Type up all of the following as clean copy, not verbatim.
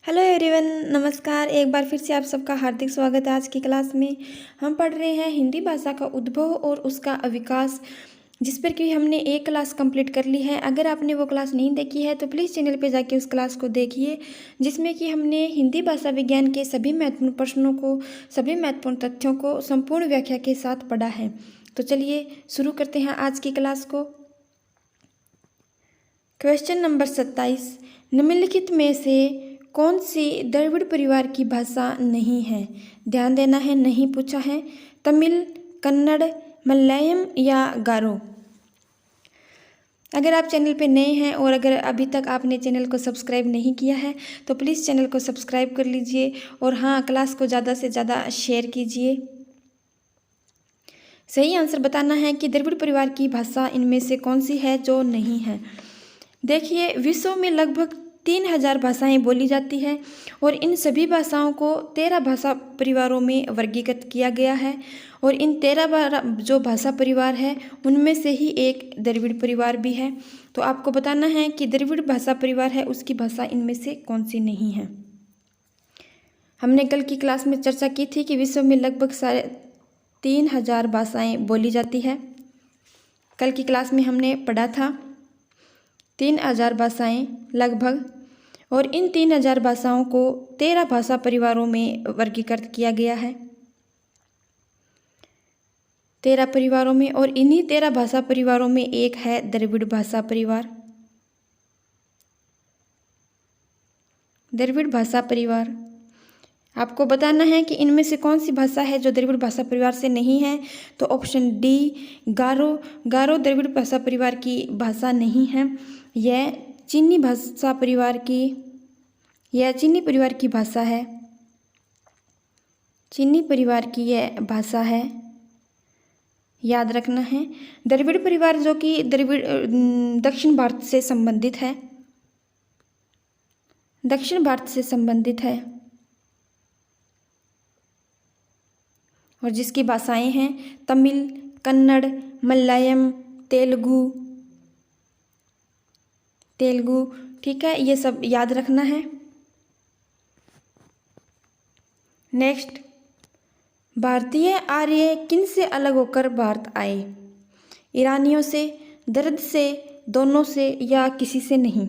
Hello everyone, नमस्कार। एक बार फिर से आप सबका हार्दिक स्वागत है। आज की क्लास में हम पढ़ रहे हैं हिंदी भाषा का उद्भव और उसका विकास, जिस पर कि हमने एक क्लास कंप्लीट कर ली है। अगर आपने वो क्लास नहीं देखी है तो प्लीज़ चैनल पे जाके उस क्लास को देखिए, जिसमें कि हमने हिंदी भाषा विज्ञान के सभी महत्वपूर्ण प्रश्नों को, सभी महत्वपूर्ण तथ्यों को संपूर्ण व्याख्या के साथ पढ़ा है। तो चलिए शुरू करते हैं आज की क्लास को। क्वेश्चन नंबर 27, निम्नलिखित में से कौन सी द्रविड़ परिवार की भाषा नहीं है? ध्यान देना है, नहीं पूछा है। तमिल, कन्नड़, मलयालम या गारो। अगर आप चैनल पे नए हैं और अगर अभी तक आपने चैनल को सब्सक्राइब नहीं किया है तो प्लीज़ चैनल को सब्सक्राइब कर लीजिए और हाँ, क्लास को ज़्यादा से ज़्यादा शेयर कीजिए। सही आंसर बताना है कि द्रविड़ परिवार की भाषा इनमें से कौन सी है जो नहीं है। देखिए, विश्व में लगभग 3000 भाषाएं बोली जाती है और इन सभी भाषाओं को 13 भाषा परिवारों में वर्गीकृत किया गया है और इन 13 जो भाषा परिवार है उनमें से ही एक द्रविड़ परिवार भी है। तो आपको बताना है कि द्रविड़ भाषा परिवार है उसकी भाषा इनमें से कौन सी नहीं है। हमने कल की क्लास में चर्चा की थी कि विश्व में लगभग 3000 भाषाएं बोली जाती है। कल की क्लास में हमने पढ़ा था 3000 भाषाएं लगभग, और इन 3000 भाषाओं को 13 भाषा परिवारों में वर्गीकृत किया गया है। 13 परिवारों में, और इन्हीं 13 भाषा परिवारों में एक है द्रविड़ भाषा परिवार। द्रविड़ भाषा परिवार। आपको बताना है कि इनमें से कौन सी भाषा है जो द्रविड़ भाषा परिवार से नहीं है। तो ऑप्शन डी, गारो। गारो द्रविड़ भाषा परिवार की भाषा नहीं है। यह चीनी भाषा परिवार की, यह चीनी परिवार की भाषा है। चीनी परिवार की यह भाषा है, याद रखना है। द्रविड़ परिवार जो कि दक्षिण भारत से संबंधित है, दक्षिण भारत से संबंधित है, और जिसकी भाषाएं हैं तमिल, कन्नड़, मलयालम, तेलुगु। ठीक है, ये सब याद रखना है। नेक्स्ट, भारतीय आर्य किन से अलग होकर भारत आए? ईरानियों से, दर्द से, दोनों से या किसी से नहीं?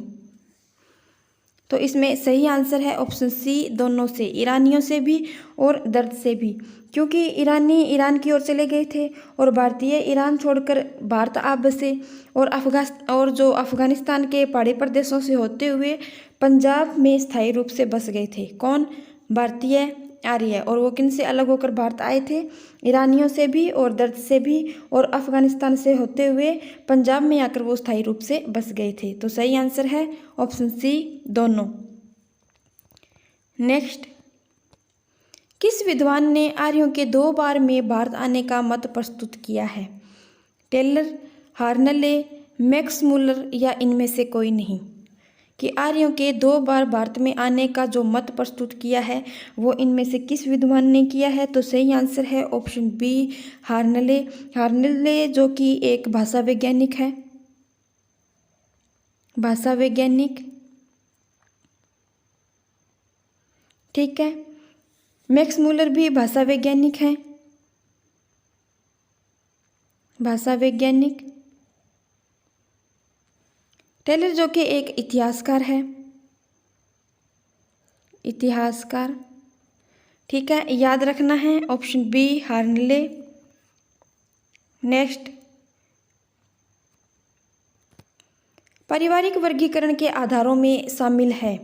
तो इसमें सही आंसर है ऑप्शन सी, दोनों से। ईरानियों से भी और दर्द से भी, क्योंकि ईरानी ईरान की ओर चले गए थे और भारतीय ईरान छोड़कर भारत आ बसे और जो अफगानिस्तान के पहाड़ी प्रदेशों से होते हुए पंजाब में स्थायी रूप से बस गए थे। कौन? भारतीय आर्य। और वो किन से अलग होकर भारत आए थे? ईरानियों से भी और दर्द से भी, और अफगानिस्तान से होते हुए पंजाब में आकर वो स्थायी रूप से बस गए थे। तो सही आंसर है ऑप्शन सी, दोनों। नेक्स्ट, किस विद्वान ने आर्यों के 2 बार में भारत आने का मत प्रस्तुत किया है? टेलर, हार्नले, मैक्स मुलर या इनमें से कोई नहीं? कि आर्यों के 2 बार भारत में आने का जो मत प्रस्तुत किया है वो इनमें से किस विद्वान ने किया है? तो सही आंसर है ऑप्शन बी, हार्नले। हार्नले जो कि एक भाषा वैज्ञानिक है, भाषा वैज्ञानिक। ठीक है, मैक्स मुलर भी भाषा वैज्ञानिक है, भाषा वैज्ञानिक। टेलर जो कि एक इतिहासकार है, इतिहासकार। ठीक है, याद रखना है ऑप्शन बी, हार्नले। नेक्स्ट, पारिवारिक वर्गीकरण के आधारों में शामिल है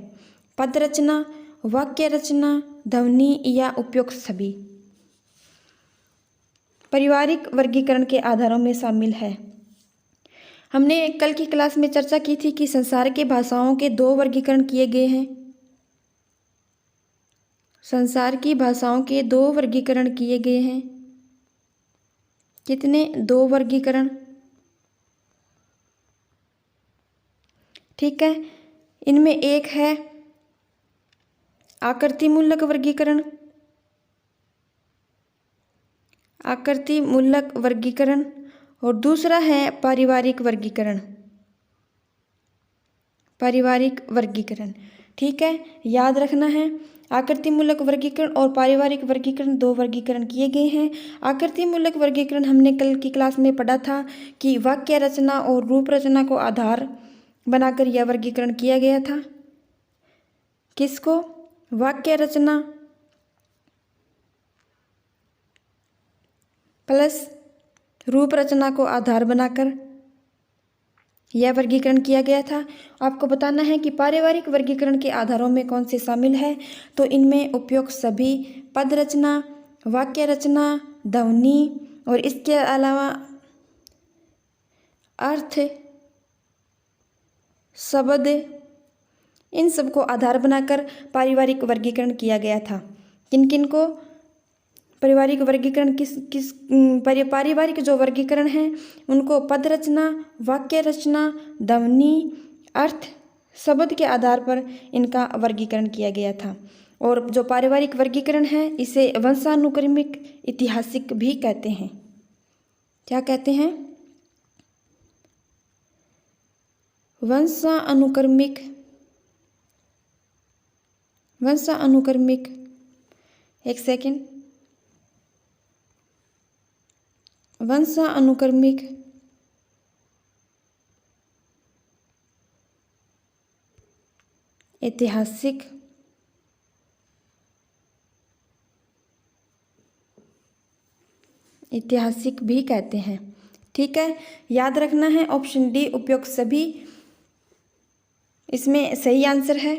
पद रचना, वाक्य रचना, ध्वनि या उपयुक्त सभी? पारिवारिक वर्गीकरण के आधारों में शामिल है। हमने कल की क्लास में चर्चा की थी कि संसार के भाषाओं के 2 वर्गीकरण किए गए हैं। संसार की भाषाओं के 2 वर्गीकरण किए गए हैं। कितने? 2 वर्गीकरण। ठीक है, इनमें एक है आकृतिमूलक वर्गीकरण, आकृतिमूलक वर्गीकरण, और दूसरा है पारिवारिक वर्गीकरण, पारिवारिक वर्गीकरण। ठीक है, याद रखना है। आकृतिमूलक वर्गीकरण और पारिवारिक वर्गीकरण, दो वर्गीकरण किए गए हैं। आकृतिमूलक वर्गीकरण हमने कल की क्लास में पढ़ा था कि वाक्य रचना और रूप रचना को आधार बनाकर यह वर्गीकरण किया गया था। किसको? वाक्य रचना प्लस रूप रचना को आधार बनाकर यह वर्गीकरण किया गया था। आपको बताना है कि पारिवारिक वर्गीकरण के आधारों में कौन से शामिल है। तो इनमें उपयुक्त सभी, पद रचना, वाक्य रचना, ध्वनि और इसके अलावा अर्थ, शब्द, इन सब को आधार बनाकर पारिवारिक वर्गीकरण किया गया था। किन किन को? पारिवारिक वर्गीकरण पारिवारिक जो वर्गीकरण है उनको पद रचना, वाक्य रचना, ध्वनि, अर्थ, शब्द के आधार पर इनका वर्गीकरण किया गया था। और जो पारिवारिक वर्गीकरण है इसे वंशानुक्रमिक ऐतिहासिक भी कहते हैं। क्या कहते हैं? वंशानुक्रमिक। एक सेकेंड। वंशानुक्रमिक ऐतिहासिक भी कहते हैं। ठीक है, याद रखना है ऑप्शन डी उपयुक्त सभी इसमें सही आंसर है।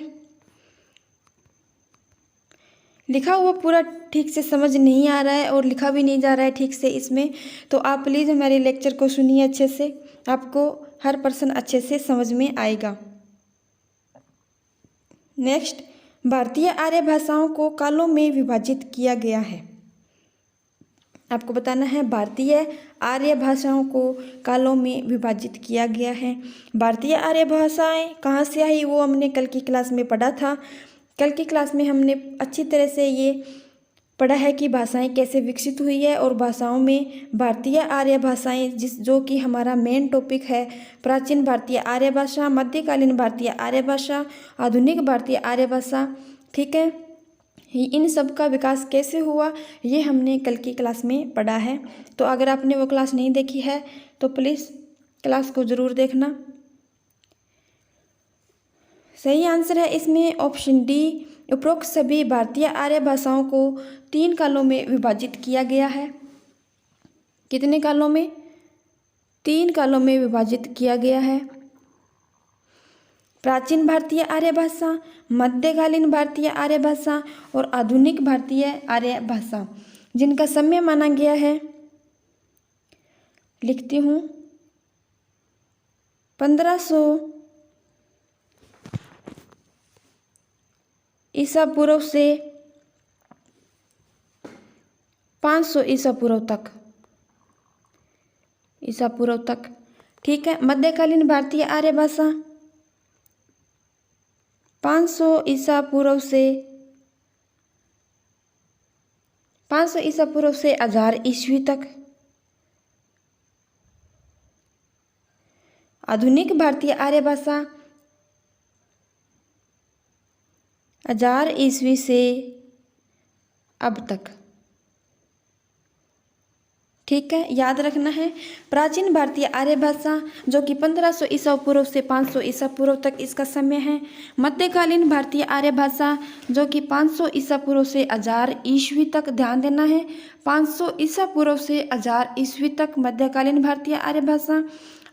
लिखा हुआ पूरा ठीक से समझ नहीं आ रहा है और लिखा भी नहीं जा रहा है ठीक से इसमें, तो आप प्लीज़ हमारे लेक्चर को सुनिए अच्छे से, आपको हर प्रश्न अच्छे से समझ में आएगा। नेक्स्ट, भारतीय आर्य भाषाओं को कालों में विभाजित किया गया है। आपको बताना है भारतीय आर्य भाषाओं को कालों में विभाजित किया गया है। भारतीय आर्य भाषाएं कहाँ से आई वो हमने कल की क्लास में पढ़ा था। कल की क्लास में हमने अच्छी तरह से ये पढ़ा है कि भाषाएं कैसे विकसित हुई है और भाषाओं में भारतीय आर्य भाषाएं जो कि हमारा मेन टॉपिक है, प्राचीन भारतीय आर्य भाषा, मध्यकालीन भारतीय आर्य भाषा, आधुनिक भारतीय आर्य भाषा। ठीक है, इन सब का विकास कैसे हुआ ये हमने कल की क्लास में पढ़ा है। तो अगर आपने वो क्लास नहीं देखी है तो प्लीज़ क्लास को ज़रूर देखना। सही आंसर है इसमें ऑप्शन डी, उपरोक्त सभी भारतीय आर्य भाषाओं को 3 कालों में विभाजित किया गया है। कितने कालों में? 3 कालों में विभाजित किया गया है। प्राचीन भारतीय आर्य भाषा, मध्यकालीन भारतीय आर्य भाषा और आधुनिक भारतीय आर्य भाषा, जिनका समय माना गया है, लिखती हूँ, 1500 ईसा पूर्व से 500 ईसा पूर्व तक। ठीक है, मध्यकालीन भारतीय आर्य भाषा 500 ईसा पूर्व से 1000 ईस्वी तक। आधुनिक भारतीय आर्य भाषा 1000 ईस्वी से अब तक। ठीक है, याद रखना है प्राचीन भारतीय आर्य भाषा जो कि 1500 ईसा पूर्व से 500 ईसा पूर्व तक इसका समय है। मध्यकालीन भारतीय आर्य भाषा जो कि 500 ईसा पूर्व से 1000 ईस्वी तक, ध्यान देना है, 500 ईसा पूर्व से 1000 ईस्वी तक मध्यकालीन भारतीय आर्य भाषा।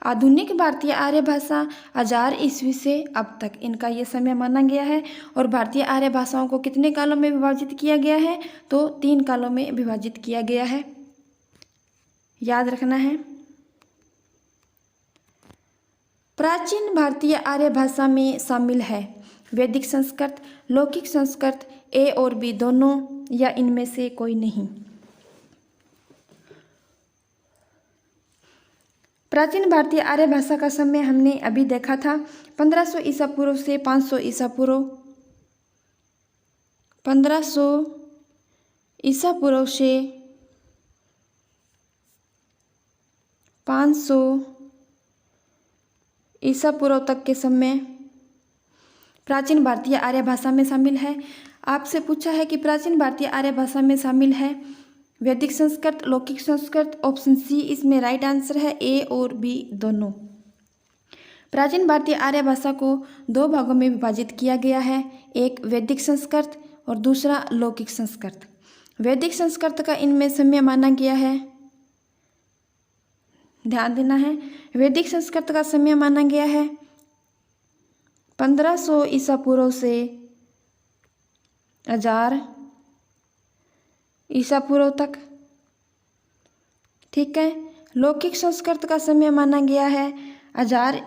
आधुनिक भारतीय आर्य भाषा 1000 ईस्वी से अब तक, इनका ये समय माना गया है। और भारतीय आर्य भाषाओं को कितने कालों में विभाजित किया गया है? तो 3 कालों में विभाजित किया गया है, याद रखना है। प्राचीन भारतीय आर्य भाषा में शामिल है वैदिक संस्कृत, लौकिक संस्कृत, ए और बी दोनों, या इनमें से कोई नहीं। प्राचीन भारतीय आर्य भाषा का समय हमने अभी देखा था 1500 ईसा पूर्व से 500 ईसा पूर्व। 1500 ईसा पूर्व से 500 ईसा पूर्व तक के समय। प्राचीन भारतीय आर्य भाषा में शामिल है। आपसे पूछा है कि प्राचीन भारतीय आर्य भाषा में शामिल है वैदिक संस्कृत, लौकिक संस्कृत। ऑप्शन सी इसमें राइट आंसर है, ए और बी दोनों। प्राचीन भारतीय आर्य भाषा को दो भागों में विभाजित किया गया है, एक वैदिक संस्कृत और दूसरा लौकिक संस्कृत। वैदिक संस्कृत का इनमें समय माना गया है, ध्यान देना है, वैदिक संस्कृत का समय माना गया है 1500 ईसा पूर्व से 1000 ईसा पूर्व तक। ठीक है। लौकिक संस्कृत का समय माना गया है 1000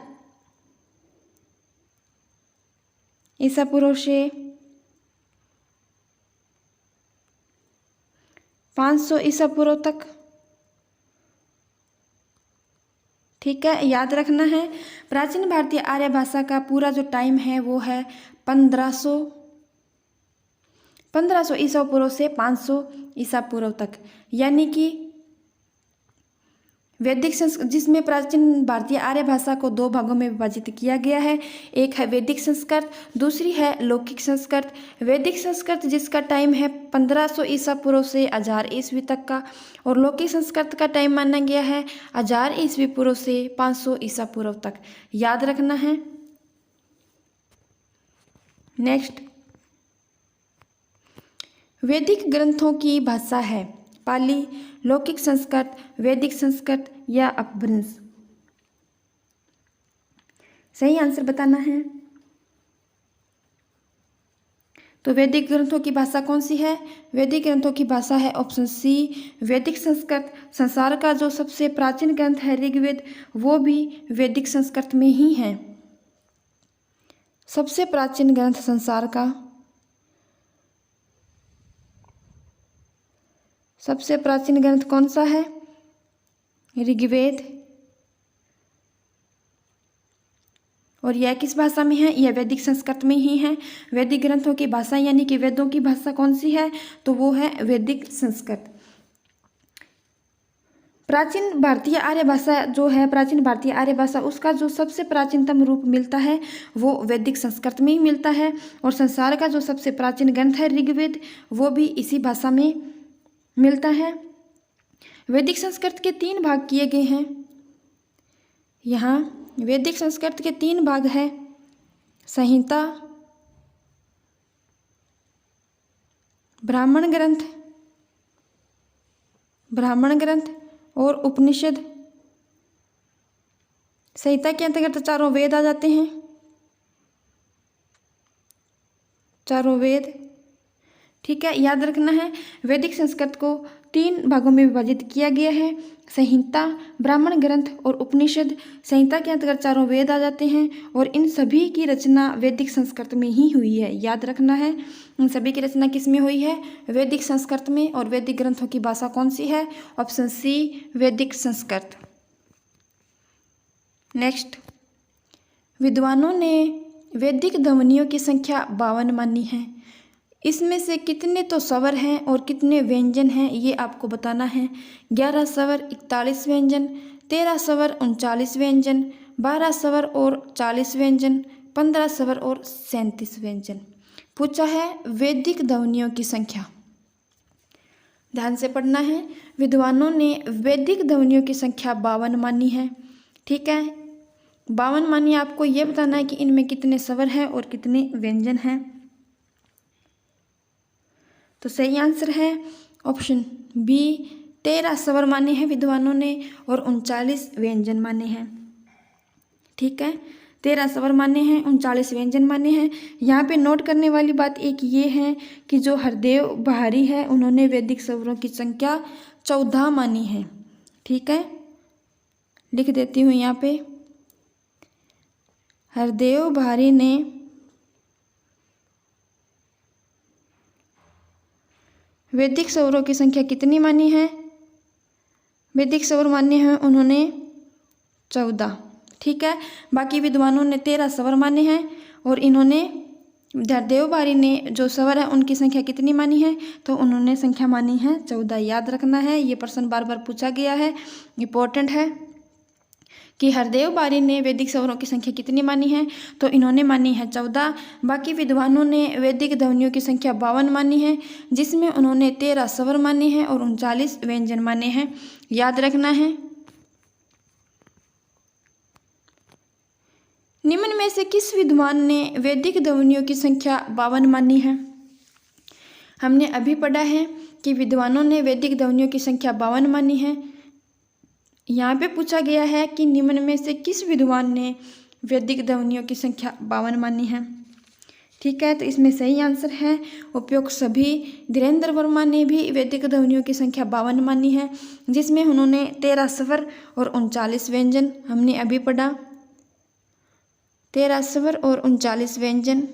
ईसा पूर्व से 500 ईसा पूर्व तक। ठीक है, याद रखना है प्राचीन भारतीय आर्य भाषा का पूरा जो टाइम है वो है 1500 ईसा पूर्व से 500 ईसा पूर्व तक। यानी कि वैदिक संस्कृत, जिसमें प्राचीन भारतीय आर्य भाषा को दो भागों में विभाजित किया गया है, एक है वैदिक संस्कृत, दूसरी है लौकिक संस्कृत। वैदिक संस्कृत जिसका टाइम है 1500 ईसा पूर्व से 1000 ईस्वी तक का, और लौकिक संस्कृत का टाइम माना गया है 1000 ईस्वी पूर्व से 500 ईसा पूर्व तक। याद रखना है। नेक्स्ट, वैदिक ग्रंथों की भाषा है पाली, लौकिक संस्कृत, वैदिक संस्कृत या अपभ्रंश। सही आंसर बताना है। तो वैदिक ग्रंथों की भाषा कौन सी है? वैदिक ग्रंथों की भाषा है ऑप्शन सी वैदिक संस्कृत। संसार का जो सबसे प्राचीन ग्रंथ है ऋग्वेद, वो भी वैदिक संस्कृत में ही है। सबसे प्राचीन ग्रंथ संसार का, सबसे प्राचीन ग्रंथ कौन सा है? ऋग्वेद। और यह किस भाषा में है? यह वैदिक संस्कृत में ही है। वैदिक ग्रंथों की भाषा यानी कि वेदों की भाषा कौन सी है? तो वो है वैदिक संस्कृत। प्राचीन भारतीय आर्य भाषा जो है, प्राचीन भारतीय आर्य भाषा, उसका जो सबसे प्राचीनतम रूप मिलता है वो वैदिक संस्कृत में ही मिलता है। और संसार का जो सबसे प्राचीन ग्रंथ है ऋग्वेद, वो भी इसी भाषा में मिलता है। वैदिक संस्कृत के 3 भाग किए गए हैं। यहाँ वैदिक संस्कृत के 3 भाग हैं, संहिता, ब्राह्मण ग्रंथ और उपनिषद। संहिता के अंतर्गत चारों वेद आ जाते हैं, चारों वेद। ठीक है, याद रखना है वैदिक संस्कृत को 3 भागों में विभाजित किया गया है, संहिता, ब्राह्मण ग्रंथ और उपनिषद। संहिता के अंतर्गत चारों वेद आ जाते हैं और इन सभी की रचना वैदिक संस्कृत में ही हुई है। याद रखना है इन सभी की रचना किस में हुई है? वैदिक संस्कृत में। और वैदिक ग्रंथों की भाषा कौन सी है? ऑप्शन सी वैदिक संस्कृत। नेक्स्ट, विद्वानों ने वैदिक ध्वनियों की संख्या 52 मानी है। इसमें से कितने तो स्वर हैं और कितने व्यंजन हैं, ये आपको बताना है। 11 स्वर 41 व्यंजन, 13 स्वर 39 व्यंजन, 12 स्वर और 40 व्यंजन, 15 स्वर और 37 व्यंजन। पूछा है वैदिक ध्वनियों की संख्या। ध्यान से पढ़ना है। विद्वानों ने वैदिक ध्वनियों की संख्या 52 मानी है। ठीक है, 52 मानी। आपको ये बताना है कि इनमें कितने स्वर हैं और कितने व्यंजन हैं। तो सही आंसर है ऑप्शन बी 13 स्वर माने हैं विद्वानों ने और 39 व्यंजन माने हैं। ठीक है, 13 स्वर माने हैं, 39 व्यंजन माने हैं। यहाँ पे नोट करने वाली बात एक ये है कि जो हरदेव बहारी है, उन्होंने वैदिक स्वरों की संख्या 14 मानी है। ठीक है, लिख देती हूँ यहाँ पे, हरदेव बहारी ने वैदिक स्वरों की संख्या कितनी मानी है? वैदिक स्वर माने हैं उन्होंने 14। ठीक है, बाकी विद्वानों ने 13 स्वर माने हैं और इन्होंने हरदेव बहारी ने जो स्वर है उनकी संख्या कितनी मानी है? तो उन्होंने संख्या मानी है 14। याद रखना है, ये प्रश्न बार बार पूछा गया है, इम्पोर्टेंट है कि हरदेव बारी ने वैदिक स्वरों की संख्या कितनी मानी है, तो इन्होंने मानी है 14। बाकी विद्वानों ने वैदिक ध्वनियों की संख्या 52 मानी है, जिसमें उन्होंने 13 स्वर माने हैं और 39 व्यंजन माने हैं। याद रखना है। निम्न में से किस विद्वान ने वैदिक ध्वनियों की संख्या 52 मानी है? हमने अभी पढ़ा है कि विद्वानों ने वैदिक ध्वनियों की संख्या 52 मानी है। यहाँ पे पूछा गया है कि निम्न में से किस विद्वान ने वैदिक ध्वनियों की संख्या 52 मानी है। ठीक है, तो इसमें सही आंसर है उपयुक्त सभी। धीरेन्द्र वर्मा ने भी वैदिक ध्वनियों की संख्या 52 मानी है, जिसमें उन्होंने 13 स्वर और 39 व्यंजन, हमने अभी पढ़ा 13 स्वर और 39 व्यंजन।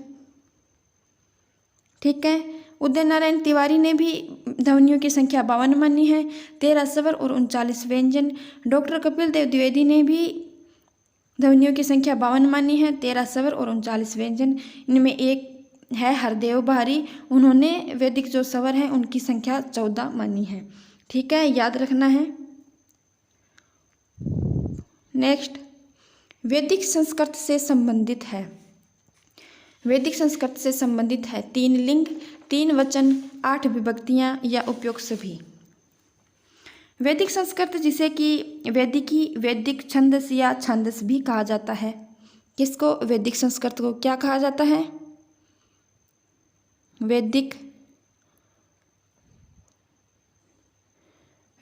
ठीक है, उदय नारायण तिवारी ने भी ध्वनियों की संख्या 52 मानी है, 13 स्वर और 39 व्यंजन। डॉक्टर कपिल देव द्विवेदी ने भी ध्वनियों की संख्या 52 मानी है, 13 स्वर और 39 व्यंजन। इनमें एक है हरदेव बारी, उन्होंने वैदिक जो स्वर हैं उनकी संख्या 14 मानी है। ठीक है, याद रखना है। नेक्स्ट, वैदिक संस्कृत से संबंधित है। वैदिक संस्कृत से संबंधित है 3 लिंग, 3 वचन, 8 विभक्तियां या उपयुक्त सभी। वैदिक संस्कृत जिसे कि वैदिकी, वैदिक छंदस या छांदस भी कहा जाता है। किसको? वैदिक संस्कृत को क्या कहा जाता है? वैदिक,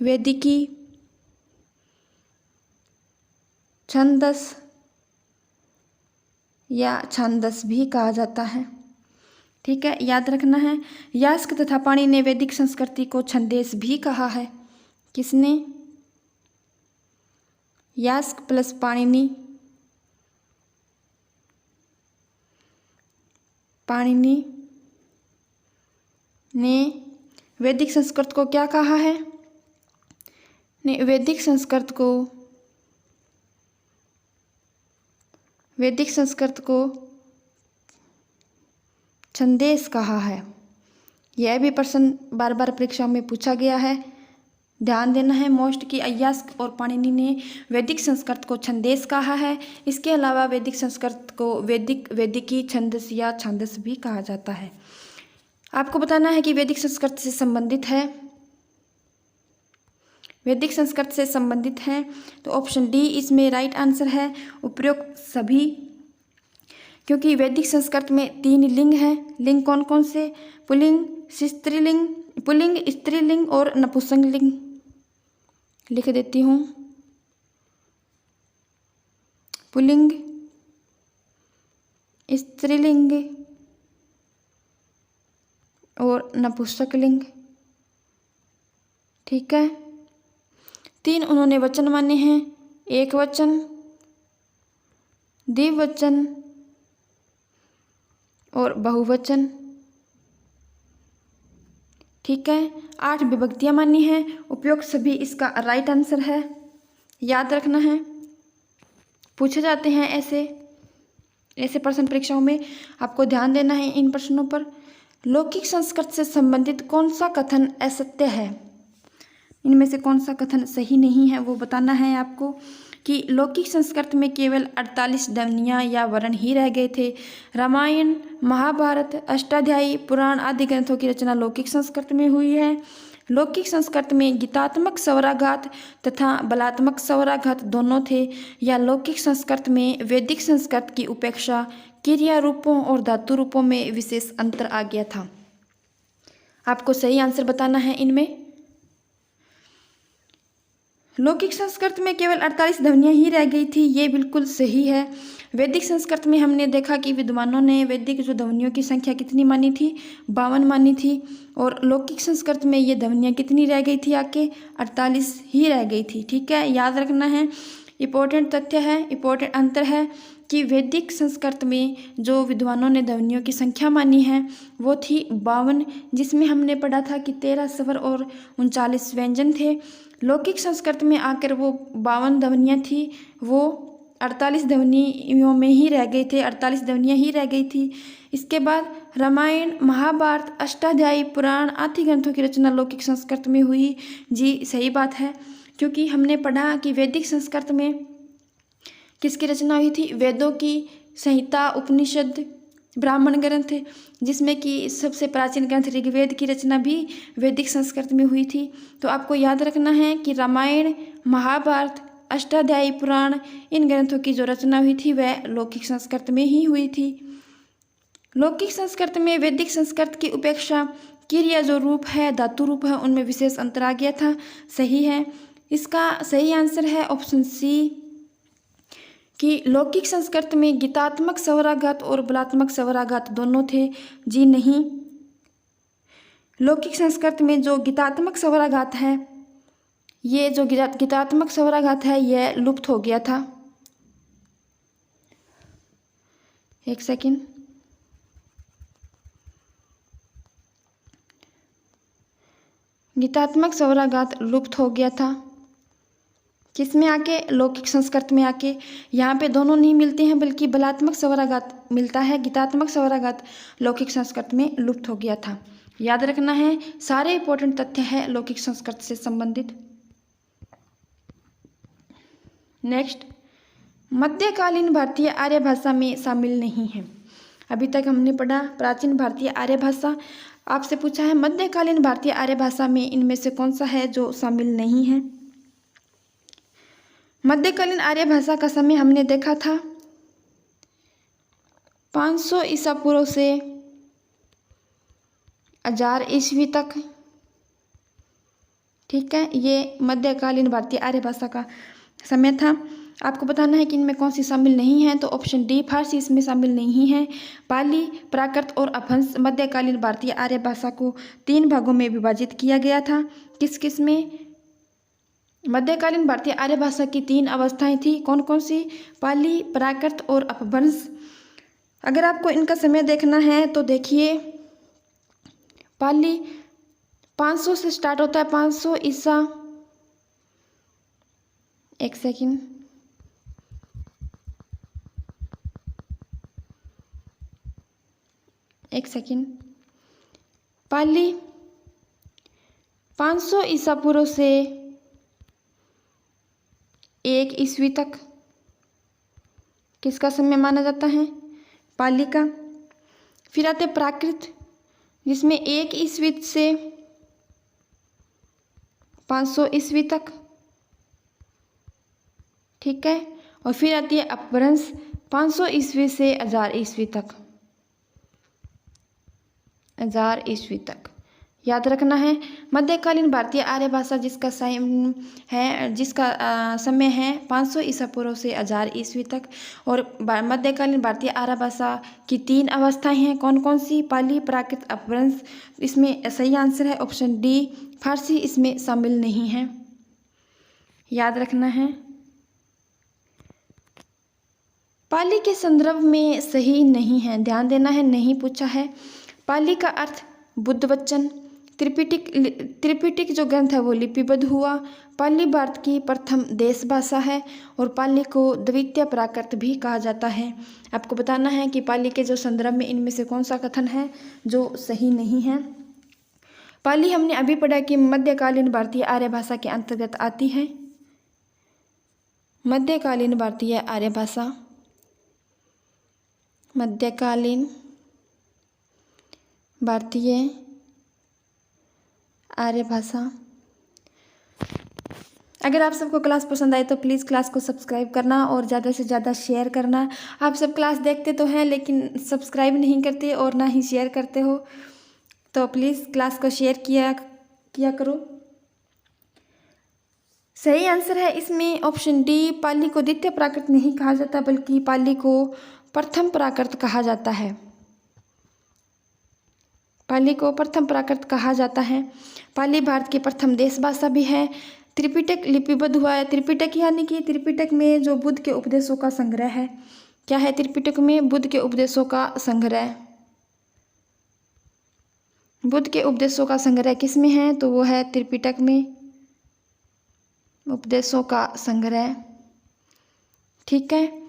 वैदिकी, छंदस या छांदस भी कहा जाता है। ठीक है, याद रखना है। यास्क तथा पाणिनि ने वैदिक संस्कृति को छंदेस भी कहा है। किसने? यास्क प्लस पाणिनि, पाणिनि ने वैदिक संस्कृत को क्या कहा है? ने वैदिक संस्कृत को छंदेस कहा है। यह भी प्रश्न बार बार परीक्षा में पूछा गया है, ध्यान देना है मोस्ट कि यास्क और पाणिनि ने वैदिक संस्कृत को छंदेस कहा है। इसके अलावा वैदिक संस्कृत को वैदिक, वैदिकी, छंदस या छांदस भी कहा जाता है। आपको बताना है कि वैदिक संस्कृत से संबंधित है, वैदिक संस्कृत से संबंधित है, तो ऑप्शन डी इसमें राइट आंसर है, उपयुक्त सभी। क्योंकि वैदिक संस्कृत में 3 लिंग हैं। लिंग कौन कौन से? पुल्लिंग, स्त्रीलिंग, पुल्लिंग, स्त्रीलिंग और नपुंसकलिंग। लिख देती हूँ, पुल्लिंग, स्त्रीलिंग और नपुंसकलिंग। ठीक है, 3 उन्होंने वचन माने हैं, एक वचन, द्विवचन और बहुवचन। ठीक है, 8 विभक्तियां मानी हैं, उपयुक्त सभी इसका राइट आंसर है। याद रखना है, पूछे जाते हैं ऐसे प्रश्न परीक्षाओं में, आपको ध्यान देना है इन प्रश्नों पर। लौकिक संस्कृत से संबंधित कौन सा कथन असत्य है? इनमें से कौन सा कथन सही नहीं है वो बताना है आपको। कि लौकिक संस्कृत में केवल 48 ध्वनियाँ या वर्ण ही रह गए थे। रामायण, महाभारत, अष्टाध्यायी, पुराण आदि ग्रंथों की रचना लौकिक संस्कृत में हुई है। लौकिक संस्कृत में गीतात्मक स्वराघात तथा बलात्मक स्वराघात दोनों थे, या लौकिक संस्कृत में वैदिक संस्कृत की उपेक्षा क्रिया रूपों और धातु रूपों में विशेष अंतर आ गया था। आपको सही आंसर बताना है इनमें। लौकिक संस्कृत में केवल 48 ध्वनियाँ ही रह गई थी, ये बिल्कुल सही है। वैदिक संस्कृत में हमने देखा कि विद्वानों ने वैदिक जो ध्वनियों की संख्या कितनी मानी थी? 52 मानी थी। और लौकिक संस्कृत में ये ध्वनियाँ कितनी रह गई थी? आके 48 ही रह गई थी। ठीक है, याद रखना है। इम्पोर्टेंट तथ्य है, इम्पोर्टेंट अंतर है कि वैदिक संस्कृत में जो विद्वानों ने ध्वनियों की संख्या मानी है वो थी 52, जिसमें हमने पढ़ा था कि 13 स्वर और 39 व्यंजन थे। लौकिक संस्कृत में आकर वो 52 ध्वनियाँ थी, वो 48 ध्वनियों में ही रह गए थे, 48 ध्वनियाँ ही रह गई थी। इसके बाद रामायण, महाभारत, अष्टाध्यायी, पुराण आदि ग्रंथों की रचना लौकिक संस्कृत में हुई। जी सही बात है, क्योंकि हमने पढ़ा कि वैदिक संस्कृत में किसकी रचना हुई थी? वेदों की, संहिता, उपनिषद, ब्राह्मण ग्रंथ, जिसमें कि सबसे प्राचीन ग्रंथ ऋग्वेद की रचना भी वैदिक संस्कृत में हुई थी। तो आपको याद रखना है कि रामायण, महाभारत, अष्टाध्यायी पुराण, इन ग्रंथों की जो रचना हुई थी वह लौकिक संस्कृत में ही हुई थी। लौकिक संस्कृत में वैदिक संस्कृत की उपेक्षा क्रिया जो रूप है, धातु रूप है, उनमें विशेष अंतर आ गया था। सही है। इसका सही आंसर है ऑप्शन सी कि लौकिक संस्कृत में गीतात्मक स्वराघात और बलात्मक स्वराघात दोनों थे। जी नहीं, लौकिक संस्कृत में जो गीतात्मक स्वराघात है, ये जो गीतात्मक स्वराघात है यह लुप्त हो गया था। एक सेकंड, गीतात्मक स्वराघात लुप्त हो गया था। किस में आके? लौकिक संस्कृत में आके। यहाँ पे दोनों नहीं मिलते हैं बल्कि बलात्मक स्वराघात मिलता है। गीतात्मक स्वराघात लौकिक संस्कृत में लुप्त हो गया था। याद रखना है, सारे इंपॉर्टेंट तथ्य है लौकिक संस्कृत से संबंधित। नेक्स्ट, मध्यकालीन भारतीय आर्य भाषा में शामिल नहीं है। अभी तक हमने पढ़ा प्राचीन भारतीय आर्य भाषा। आपसे पूछा है मध्यकालीन भारतीय आर्य भाषा में इनमें से कौन सा है जो शामिल नहीं है। मध्यकालीन आर्य भाषा का समय हमने देखा था 500 ईसा पूर्व से 1000 ईस्वी तक। ठीक है, ये मध्यकालीन भारतीय आर्य भाषा का समय था। आपको बताना है कि इनमें कौन सी शामिल नहीं है। तो ऑप्शन डी, फारसी इसमें शामिल नहीं है। पाली, प्राकृत और अपभ्रंश मध्यकालीन भारतीय आर्य भाषा को 3 भागों में विभाजित किया गया था। किस किस में? मध्यकालीन भारतीय आर्य भाषा की 3 अवस्थाएं थी। कौन कौन सी? पाली, प्राकृत और अपभ्रंश। अगर आपको इनका समय देखना है तो देखिए, पाली 500 से स्टार्ट होता है, 500 ईसा। एक सेकंड, पाली 500 ईसा पूर्व से 1 ईस्वी तक किसका समय माना जाता है? पाली का। फिर आते प्राकृत, जिसमें 1 ईस्वी से 500 ईस्वी तक। ठीक है, और फिर आती है अपभ्रंश 500 ईस्वी से 1000 ईस्वी तक। 1000 ईस्वी तक याद रखना है। मध्यकालीन भारतीय आर्य भाषा जिसका समय है 500 ईसा पूर्व से 1000 ईस्वी तक। और मध्यकालीन भारतीय आर्य भाषा की 3 अवस्थाएं हैं। कौन कौन सी? पाली, प्राकृत, अपभ्रंश। इसमें सही आंसर है ऑप्शन डी, फारसी इसमें शामिल नहीं है। याद रखना है। पाली के संदर्भ में सही नहीं है, ध्यान देना है, नहीं पूछा है। पाली का अर्थ बुद्ध वचन। त्रिपिटक जो ग्रंथ है वो लिपिबद्ध हुआ। पाली भारत की प्रथम देश भाषा है और पाली को द्वितीय प्राकृत भी कहा जाता है। आपको बताना है कि पाली के जो संदर्भ में इनमें से कौन सा कथन है जो सही नहीं है। पाली हमने अभी पढ़ा कि मध्यकालीन भारतीय आर्य भाषा के अंतर्गत आती है। मध्यकालीन भारतीय आर्य भाषा, मध्यकालीन भारतीय आर्य भाषा। अगर आप सबको क्लास पसंद आए तो प्लीज़ क्लास को सब्सक्राइब करना और ज़्यादा से ज़्यादा शेयर करना। आप सब क्लास देखते तो हैं लेकिन सब्सक्राइब नहीं करते और ना ही शेयर करते हो, तो प्लीज़ क्लास को शेयर किया करो। सही आंसर है इसमें ऑप्शन डी, पाली को द्वितीय प्राकृत नहीं कहा जाता बल्कि पाली को प्रथम प्राकृत कहा जाता है। पाली को प्रथम प्राकृत कहा जाता है। पाली भारत की प्रथम देश भाषा भी है। त्रिपिटक लिपिबद्ध हुआ है। त्रिपिटक यानी कि त्रिपिटक में जो बुद्ध के उपदेशों का संग्रह है। क्या है त्रिपिटक में? बुद्ध के उपदेशों का संग्रह। बुद्ध के उपदेशों का संग्रह किस में है? तो वो है त्रिपिटक में, उपदेशों का संग्रह। ठीक है,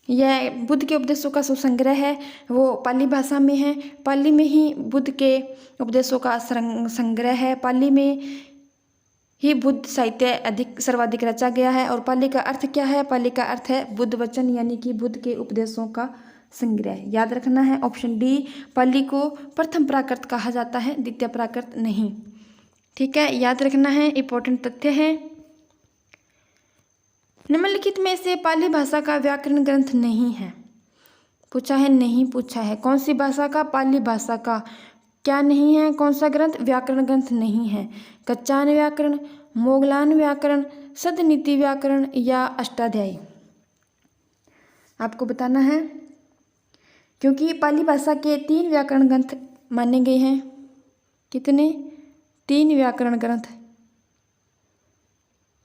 यह बुद्ध के उपदेशों का जो संग्रह है वो पाली भाषा में है। पाली में ही बुद्ध के उपदेशों का संग्रह है। पाली में ही बुद्ध साहित्य अधिक सर्वाधिक रचा गया है। और पाली का अर्थ क्या है? पाली का अर्थ है बुद्ध वचन, यानी कि बुद्ध के उपदेशों का संग्रह। याद रखना है ऑप्शन डी, पाली को प्रथम प्राकृत कहा जाता है, द्वितीय प्राकृत नहीं। ठीक है, याद रखना है, इंपॉर्टेंट तथ्य है। निम्नलिखित में से पाली भाषा का व्याकरण ग्रंथ नहीं है। पूछा है, नहीं पूछा है। कौन सी भाषा का? पाली भाषा का क्या नहीं है? कौन सा ग्रंथ? व्याकरण ग्रंथ नहीं है। कच्चान व्याकरण, मोगलान व्याकरण, सदनीति व्याकरण या अष्टाध्यायी? आपको बताना है, क्योंकि पाली भाषा के 3 व्याकरण ग्रंथ माने गए हैं। कितने? 3 व्याकरण ग्रंथ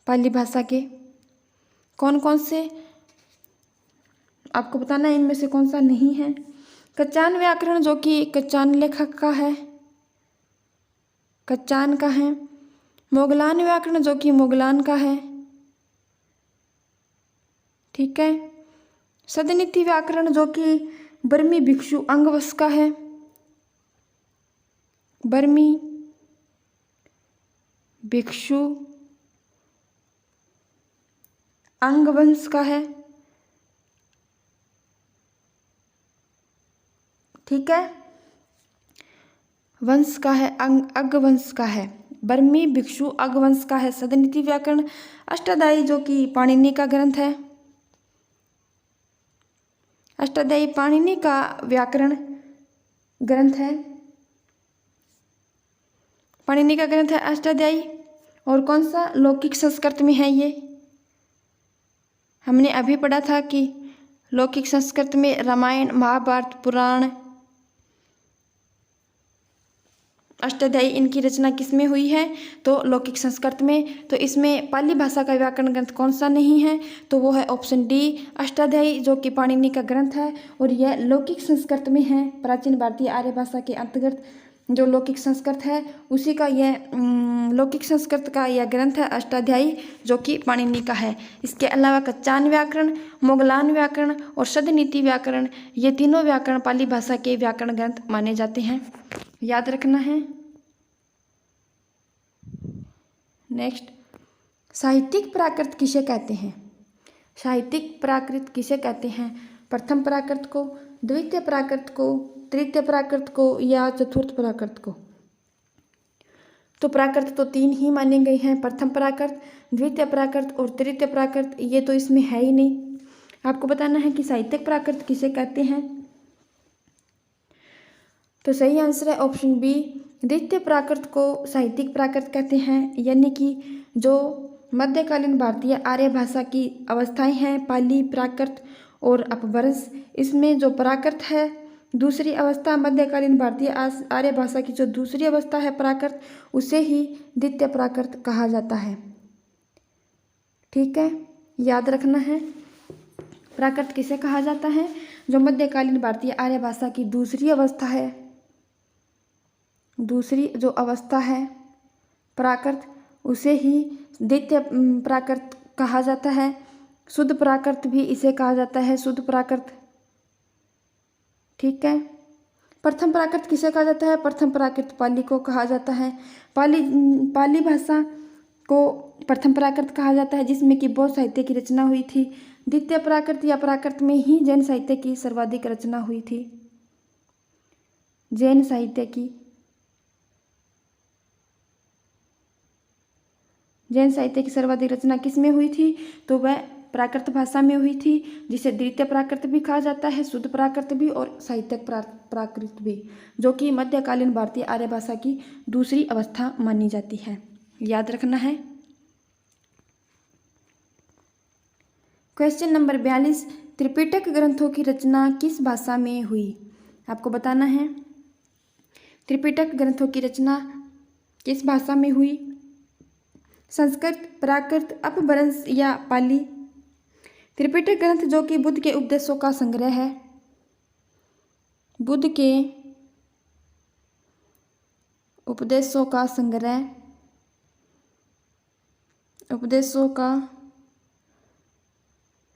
पाली भाषा के। कौन कौन से? आपको बताना है इनमें से कौन सा नहीं है। कच्चान व्याकरण जो कि कच्चान लेखक का है, कच्चान का है। मोगलान व्याकरण जो कि मोगलान का है। ठीक है। सदनीति व्याकरण जो कि बर्मी भिक्षु अंगवंश का है, बर्मी भिक्षु अंगवंश का है। ठीक है, वंश का है, अग्गवंश का है। बर्मी भिक्षु अग्गवंश का है सदनीति व्याकरण। अष्टाध्यायी जो कि पाणिनि का ग्रंथ है, अष्टाध्यायी पाणिनि का व्याकरण ग्रंथ है, पाणिनि का ग्रंथ है अष्टाध्यायी। और कौन सा? लौकिक संस्कृत में है ये। हमने अभी पढ़ा था कि लौकिक संस्कृत में रामायण, महाभारत, पुराण, अष्टाध्यायी इनकी रचना किसमें हुई है? तो लौकिक संस्कृत में। तो इसमें पाली भाषा का व्याकरण ग्रंथ कौन सा नहीं है? तो वो है ऑप्शन डी, अष्टाध्यायी जो कि पाणिनि का ग्रंथ है और यह लौकिक संस्कृत में है। प्राचीन भारतीय आर्य भाषा के अंतर्गत जो लौकिक संस्कृत है उसी का यह लौकिक संस्कृत का यह ग्रंथ है अष्टाध्यायी जो कि पाणिनि का है। इसके अलावा कच्चान व्याकरण, मोगलान व्याकरण और सदनीति व्याकरण, ये तीनों व्याकरण पाली भाषा के व्याकरण ग्रंथ माने जाते हैं। याद रखना है। नेक्स्ट, साहित्यिक प्राकृत किसे कहते हैं? साहित्यिक प्राकृत किसे कहते हैं? प्रथम प्राकृत को, द्वितीय प्राकृत को, तृतीय प्राकृत को या चतुर्थ प्राकृत को? तो प्राकृत तो 3 ही माने गए हैं, प्रथम प्राकृत, द्वितीय प्राकृत और तृतीय प्राकृत। ये तो इसमें है ही नहीं। आपको बताना है कि साहित्यिक प्राकृत किसे कहते हैं। तो सही आंसर है ऑप्शन बी, द्वितीय प्राकृत को साहित्यिक प्राकृत कहते हैं, यानी कि जो मध्यकालीन भारतीय आर्य भाषा की अवस्थाएं हैं, पाली, प्राकृत और अपभ्रंश, इसमें जो प्राकृत है दूसरी अवस्था, मध्यकालीन भारतीय आर्य भाषा की जो दूसरी अवस्था है प्राकृत, उसे ही द्वितीय प्राकृत कहा जाता है। ठीक है, याद रखना है। प्राकृत किसे कहा जाता है? जो मध्यकालीन भारतीय आर्य भाषा की दूसरी अवस्था है, दूसरी जो अवस्था है प्राकृत, उसे ही द्वितीय प्राकृत कहा जाता है। शुद्ध प्राकृत भी इसे कहा जाता है, शुद्ध प्राकृत। ठीक है। प्रथम प्राकृत किसे कहा जाता है? प्रथम प्राकृत पाली को कहा जाता है। पाली भाषा को प्रथम प्राकृत कहा जाता है, जिसमें कि बौद्ध साहित्य की रचना हुई थी। द्वितीय प्राकृत या प्राकृत में ही जैन साहित्य की सर्वाधिक रचना हुई थी। जैन साहित्य की सर्वाधिक रचना किस में हुई थी? तो वह प्राकृत भाषा में हुई थी, जिसे द्वितीय प्राकृत भी कहा जाता है, शुद्ध प्राकृत भी और साहित्यिक प्राकृत भी, जो कि मध्यकालीन भारतीय आर्य भाषा की दूसरी अवस्था मानी जाती है। याद रखना है। क्वेश्चन नंबर 42, त्रिपिटक ग्रंथों की रचना किस भाषा में हुई? आपको बताना है त्रिपिटक ग्रंथों की रचना किस भाषा में हुई? संस्कृत, प्राकृत, अपभ्रंश या पाली? त्रिपिटक ग्रंथ जो कि बुद्ध के उपदेशों का संग्रह है, बुद्ध के उपदेशों का संग्रह, उपदेशों का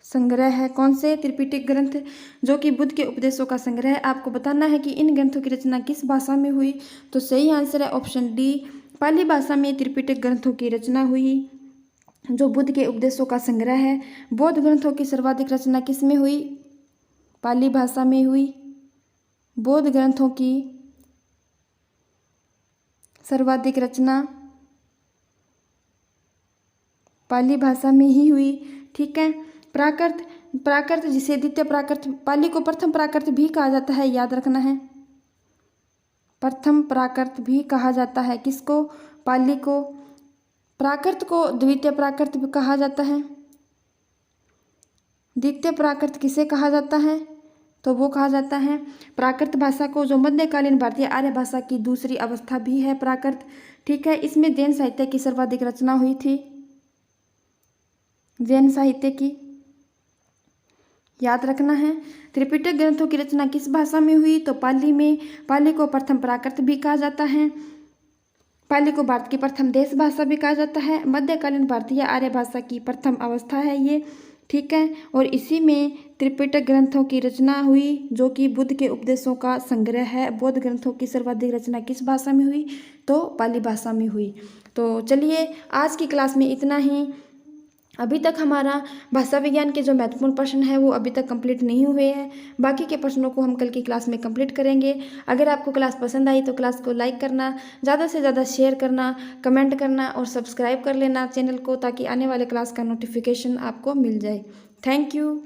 संग्रह है। कौन से? त्रिपिटक ग्रंथ जो कि बुद्ध के उपदेशों का संग्रह है। आपको बताना है कि इन ग्रंथों की रचना किस भाषा में हुई? तो सही आंसर है ऑप्शन डी, पाली भाषा में त्रिपिटक ग्रंथों की रचना हुई, जो बुद्ध के उपदेशों का संग्रह है। बौद्ध ग्रंथों की सर्वाधिक रचना किस में हुई? पाली भाषा में हुई। बौद्ध ग्रंथों की सर्वाधिक रचना पाली भाषा में ही हुई। ठीक है। प्राकृत, प्राकृत जिसे द्वितीय प्राकृत, पाली को प्रथम प्राकृत भी कहा जाता है, याद रखना है। प्रथम प्राकृत भी कहा जाता है किसको? पाली को। प्राकृत को द्वितीय प्राकृत भी कहा जाता है। द्वितीय प्राकृत किसे कहा जाता है? तो वो कहा जाता है प्राकृत भाषा को, जो मध्यकालीन भारतीय आर्य भाषा की दूसरी अवस्था भी है प्राकृत। ठीक है। इसमें जैन साहित्य की सर्वाधिक रचना हुई थी, जैन साहित्य की, याद रखना है। त्रिपिटक ग्रंथों की रचना किस भाषा में हुई? तो पाली में। पाली को प्रथम प्राकृत भी कहा जाता है। पाली को भारत की प्रथम देश भाषा भी कहा जाता है। मध्यकालीन भारतीय आर्य भाषा की प्रथम अवस्था है ये। ठीक है। और इसी में त्रिपिटक ग्रंथों की रचना हुई, जो कि बुद्ध के उपदेशों का संग्रह है। बौद्ध ग्रंथों की सर्वाधिक रचना किस भाषा में हुई? तो पाली भाषा में हुई। तो चलिए आज की क्लास में इतना ही। अभी तक हमारा भाषा विज्ञान के जो महत्वपूर्ण प्रश्न है वो अभी तक कंप्लीट नहीं हुए हैं। बाकी के प्रश्नों को हम कल की क्लास में कंप्लीट करेंगे। अगर आपको क्लास पसंद आई तो क्लास को लाइक करना, ज़्यादा से ज़्यादा शेयर करना, कमेंट करना और सब्सक्राइब कर लेना चैनल को, ताकि आने वाले क्लास का नोटिफिकेशन आपको मिल जाए। Thank you.